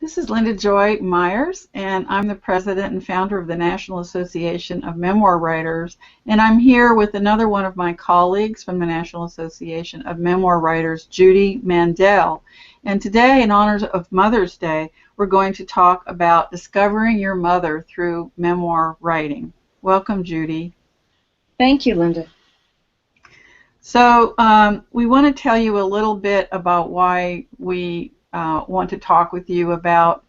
This is Linda Joy Myers, and I'm the president and founder of the National Association of Memoir Writers, and I'm here with another one of my colleagues from the National Association of Memoir Writers, Judy Mandel. And today, in honor of Mother's Day, we're going to talk about discovering your mother through memoir writing. Welcome, Judy. Thank you, Linda. So we want to tell you a little bit about why we want to talk with you about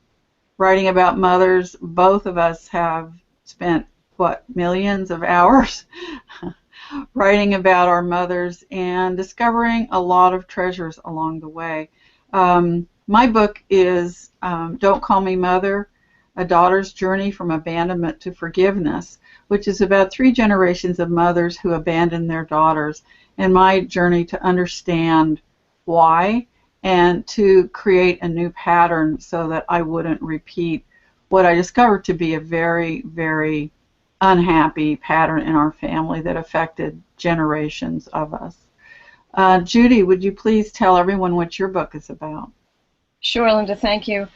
writing about mothers. Both of us have spent, millions of hours writing about our mothers and discovering a lot of treasures along the way. My book is Don't Call Me Mother, A Daughter's Journey from Abandonment to Forgiveness, which is about 3 generations of mothers who abandoned their daughters, and my journey to understand why and to create a new pattern so that I wouldn't repeat what I discovered to be a very, very unhappy pattern in our family that affected generations of us. Judy, would you please tell everyone what your book is about? Sure, Linda, thank you.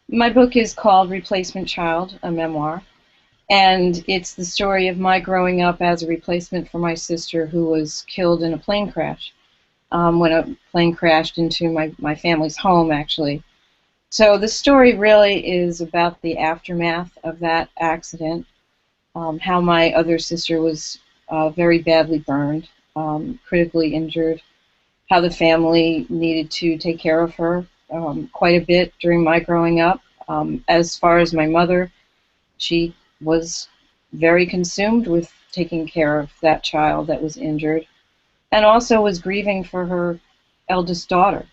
My book is called Replacement Child, a Memoir, and it's the story of my growing up as a replacement for my sister who was killed in a plane crash. When a plane crashed into my family's home, actually. So the story really is about the aftermath of that accident, how my other sister was very badly burned, critically injured, how the family needed to take care of her quite a bit during my growing up. As far as my mother, she was very consumed with taking care of that child that was injured, and also was grieving for her eldest daughter.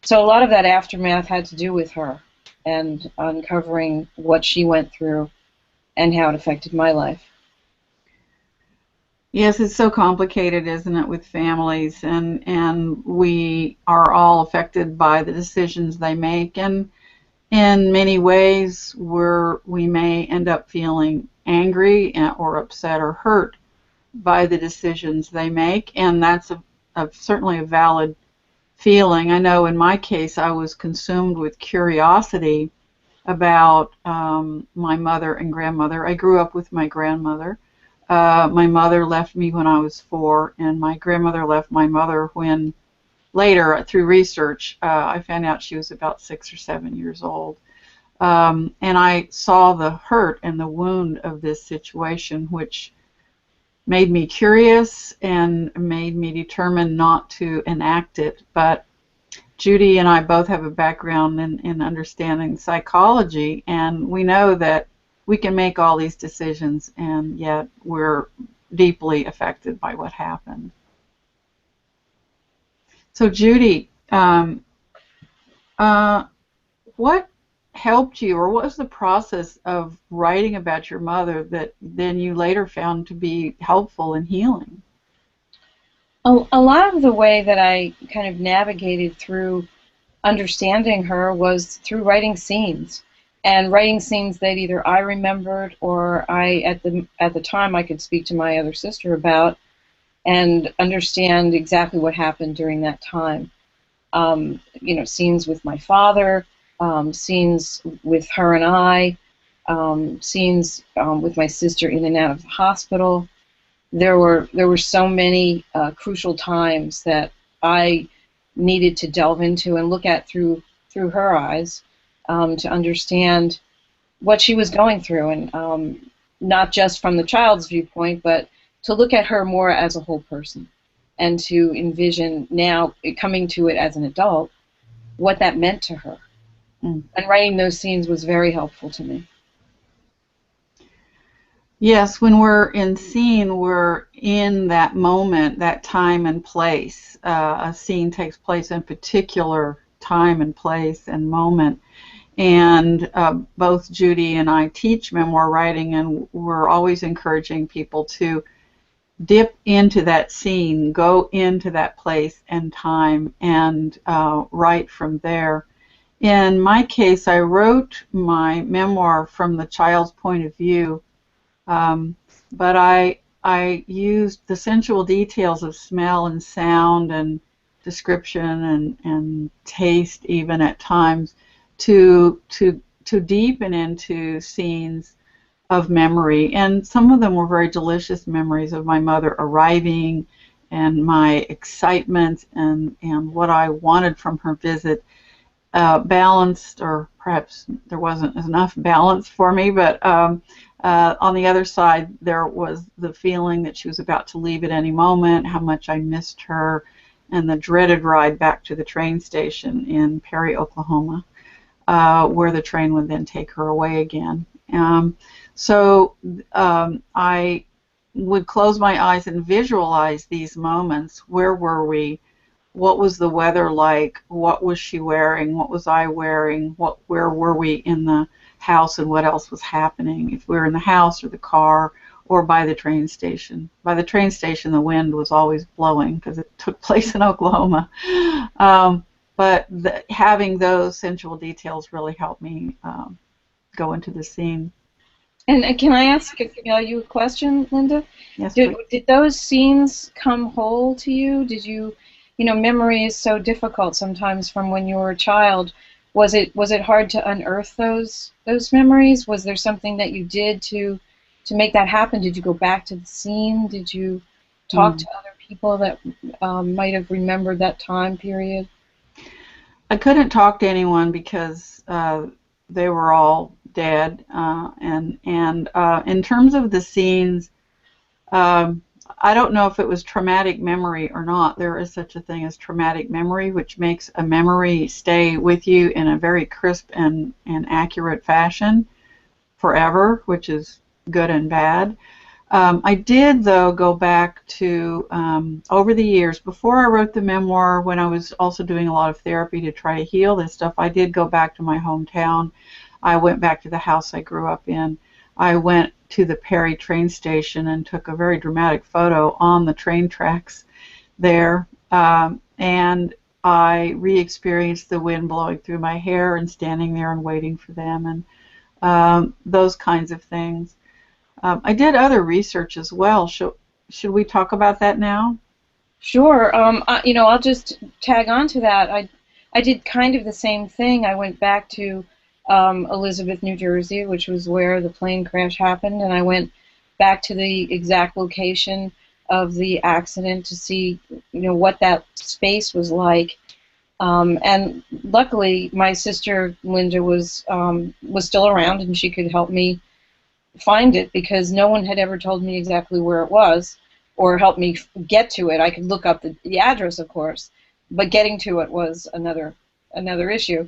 So a lot of that aftermath had to do with her and uncovering what she went through and how it affected my life. Yes, it's so complicated, isn't it, with families, and we are all affected by the decisions they make, and in many ways we may end up feeling angry or upset or hurt by the decisions they make, and that's certainly a valid feeling. I know in my case I was consumed with curiosity about my mother and grandmother. I grew up with my grandmother. My mother left me when I was 4, and my grandmother left my mother when later, through research, I found out she was about 6 or 7 years old. And I saw the hurt and the wound of this situation, which made me curious and made me determined not to enact it. But Judy and I both have a background in understanding psychology, and we know that we can make all these decisions, and yet we're deeply affected by what happened. So Judy, what helped you, or what was the process of writing about your mother that then you later found to be helpful in healing? A lot of the way that I kind of navigated through understanding her was through writing scenes, and writing scenes that either I remembered or at the time I could speak to my other sister about and understand exactly what happened during that time. Scenes with my father, scenes with her and I, scenes with my sister in and out of the hospital. There were so many crucial times that I needed to delve into and look at through her eyes to understand what she was going through, and not just from the child's viewpoint, but to look at her more as a whole person, and to envision now, coming to it as an adult, what that meant to her. And writing those scenes was very helpful to me. Yes, when we're in scene, we're in that moment, that time and place. A scene takes place in a particular time and place and moment. And both Judy and I teach memoir writing, and we're always encouraging people to dip into that scene, go into that place and time, and write from there. In my case, I wrote my memoir from the child's point of view, but I used the sensual details of smell and sound and description and taste even at times to deepen into scenes of memory, and some of them were very delicious memories of my mother arriving and my excitement and what I wanted from her visit, balanced, or perhaps there wasn't enough balance for me, but on the other side there was the feeling that she was about to leave at any moment, how much I missed her, and the dreaded ride back to the train station in Perry, Oklahoma, where the train would then take her away again. I would close my eyes and visualize these moments. Where were we? What was the weather like? What was she wearing? What was I wearing? Where were we in the house, and what else was happening? If we were in the house or the car or by the train station. By the train station, the wind was always blowing because it took place in Oklahoma. But having those sensual details really helped me go into the scene. And can I ask you a question, Linda? Yes, did those scenes come whole to you? Did you, memory is so difficult sometimes from when you were a child. Was it hard to unearth those memories? Was there something that you did to make that happen? Did you go back to the scene? Did you talk to other people that might have remembered that time period? I couldn't talk to anyone because they were all dead. And in terms of the scenes, I don't know if it was traumatic memory or not. There is such a thing as traumatic memory, which makes a memory stay with you in a very crisp and accurate fashion forever, which is good and bad. I did, though, go back to, over the years, before I wrote the memoir, when I was also doing a lot of therapy to try to heal this stuff, I did go back to my hometown. I went back to the house I grew up in. I went to the Perry train station and took a very dramatic photo on the train tracks there. And I re-experienced the wind blowing through my hair and standing there and waiting for them, and those kinds of things. I did other research as well. Should we talk about that now? Sure. I'll just tag on to that. I did kind of the same thing. I went back to Elizabeth, New Jersey, which was where the plane crash happened, and I went back to the exact location of the accident to see, what that space was like. And luckily, my sister Linda was still around, and she could help me find it because no one had ever told me exactly where it was or helped me get to it. I could look up the address, of course, but getting to it was another issue.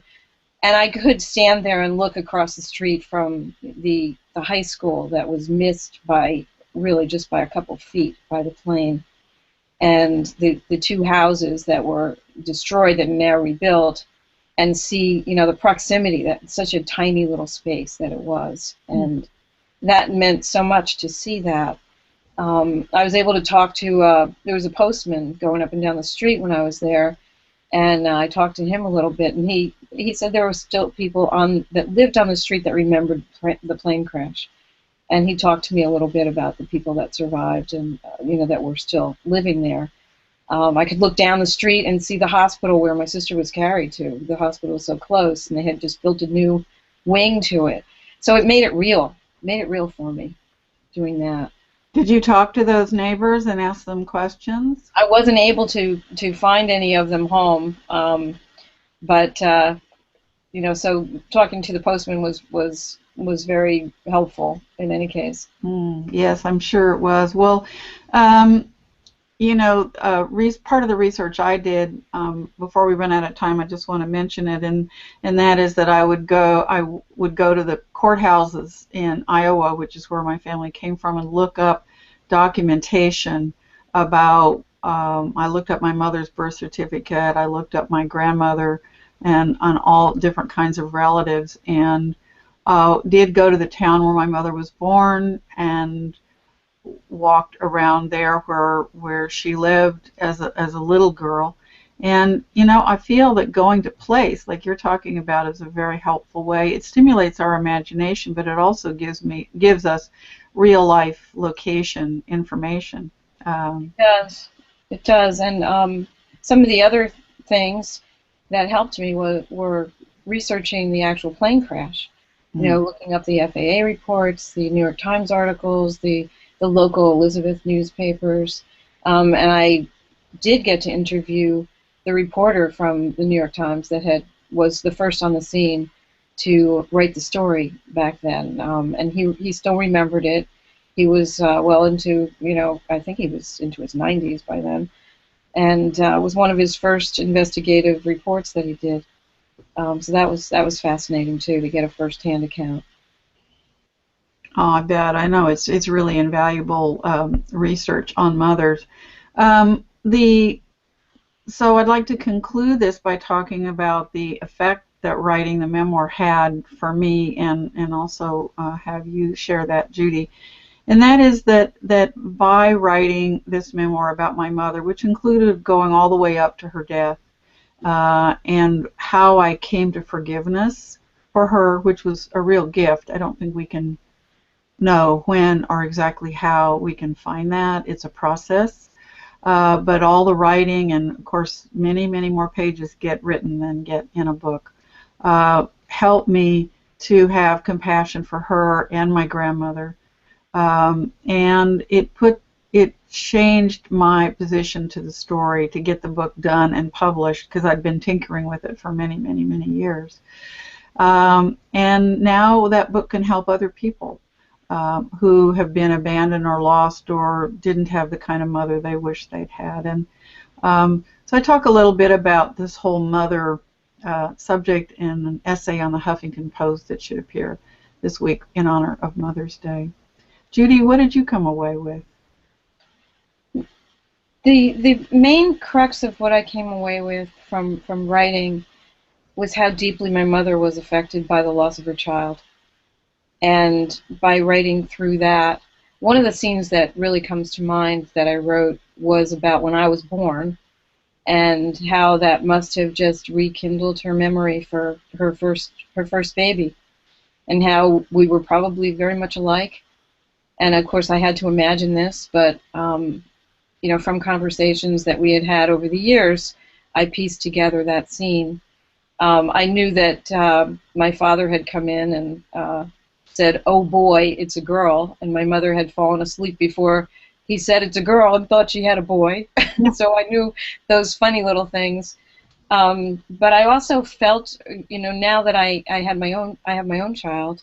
And I could stand there and look across the street from the high school that was missed by really just by a couple feet by the plane, and the two houses that were destroyed and now rebuilt, and see, the proximity, that such a tiny little space that it was. And that meant so much to see that. I was able to talk to, there was a postman going up and down the street when I was there, and I talked to him a little bit, and he said there were still people that lived on the street that remembered the plane crash. And he talked to me a little bit about the people that survived and, that were still living there. I could look down the street and see the hospital where my sister was carried to. The hospital was so close, and they had just built a new wing to it. So it made it real for me, doing that. Did you talk to those neighbors and ask them questions? I wasn't able to find any of them home, but so talking to the postman was very helpful in any case. Yes, I'm sure it was. Well, part of the research I did, before we run out of time, I just want to mention it, and that is that I would go to the courthouses in Iowa, which is where my family came from, and look up documentation about, I looked up my mother's birth certificate, I looked up my grandmother, and on all different kinds of relatives, and did go to the town where my mother was born and walked around there where she lived as a little girl. And I feel that going to place like you're talking about is a very helpful way. It stimulates our imagination, but it also gives us real life location information. It does. And some of the other things that helped me were researching the actual plane crash. You Mm. know, looking up the FAA reports, the New York Times articles, the local Elizabeth newspapers, and I did get to interview the reporter from the New York Times that was the first on the scene to write the story back then, and he still remembered it. He was well into, I think he was into his 90s by then, and it was one of his first investigative reports that he did. So that was fascinating too, to get a first-hand account. Oh, I bet. I know it's really invaluable research on mothers. The So I'd like to conclude this by talking about the effect that writing the memoir had for me, and also have you share that, Judy. And that is that by writing this memoir about my mother, which included going all the way up to her death, and how I came to forgiveness for her, which was a real gift. I don't think we can know when or exactly how we can find that. It's a process. But all the writing, and of course many, many more pages get written than get in a book, helped me to have compassion for her and my grandmother. And it changed my position to the story to get the book done and published, because I'd been tinkering with it for many, many, many years. And now that book can help other people who have been abandoned or lost or didn't have the kind of mother they wish they'd had. And so I talk a little bit about this whole mother subject in an essay on the Huffington Post that should appear this week in honor of Mother's Day. Judy, what did you come away with? The main crux of what I came away with from writing was how deeply my mother was affected by the loss of her child. And by writing through that, one of the scenes that really comes to mind that I wrote was about when I was born, and how that must have just rekindled her memory for her first baby, and how we were probably very much alike. And of course, I had to imagine this, but from conversations that we had had over the years, I pieced together that scene. I knew that my father had come in and said, "Oh boy, it's a girl," and my mother had fallen asleep before he said it's a girl and thought she had a boy. So I knew those funny little things. But I also felt, now that I have my own child,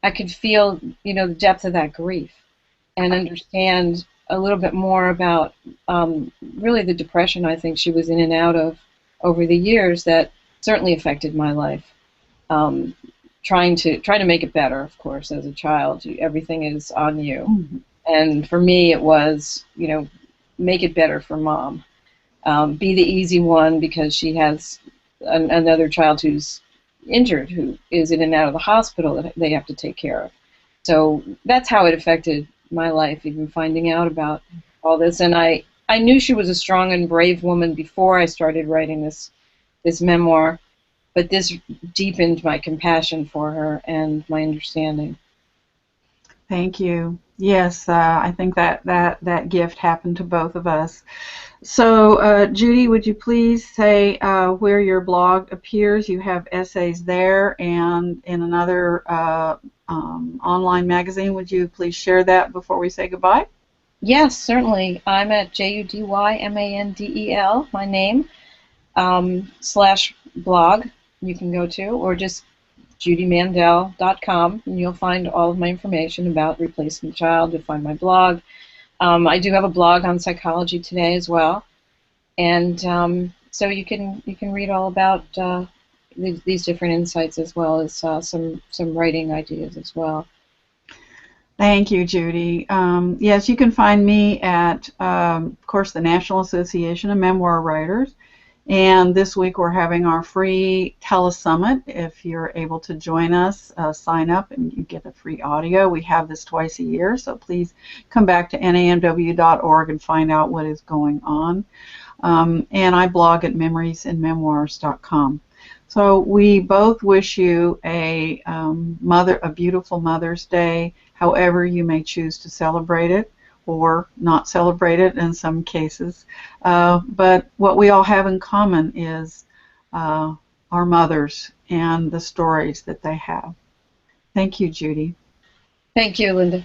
I could feel, the depth of that grief, and understand a little bit more about really the depression I think she was in and out of over the years that certainly affected my life. Um, trying to make it better, of course, as a child, everything is on you. Mm-hmm. And for me, it was, make it better for mom. Be the easy one because she has another child who's injured, who is in and out of the hospital that they have to take care of. So that's how it affected my life, even finding out about all this. And I knew she was a strong and brave woman before I started writing this memoir, but this deepened my compassion for her and my understanding. Thank you. Yes, I think that gift happened to both of us. So, Judy, would you please say where your blog appears? You have essays there, and in another online magazine. Would you please share that before we say goodbye? Yes, certainly. I'm at JUDYMANDEL, my name, /blog you can go to, or just judymandel.com, and you'll find all of my information about Replacement Child. You'll find my blog. I do have a blog on Psychology Today as well, and so you can read all about these different insights, as well as some writing ideas as well. Thank you, Judy. Yes, you can find me at, of course, the National Association of Memoir Writers. And this week we're having our free telesummit. If you're able to join us, sign up and you get a free audio. We have this twice a year, so please come back to namw.org and find out what is going on. And I blog at memoriesandmemoirs.com. So we both wish you a beautiful Mother's Day, however you may choose to celebrate it, or not celebrate it in some cases. But what we all have in common is our mothers and the stories that they have. Thank you, Judy. Thank you, Linda.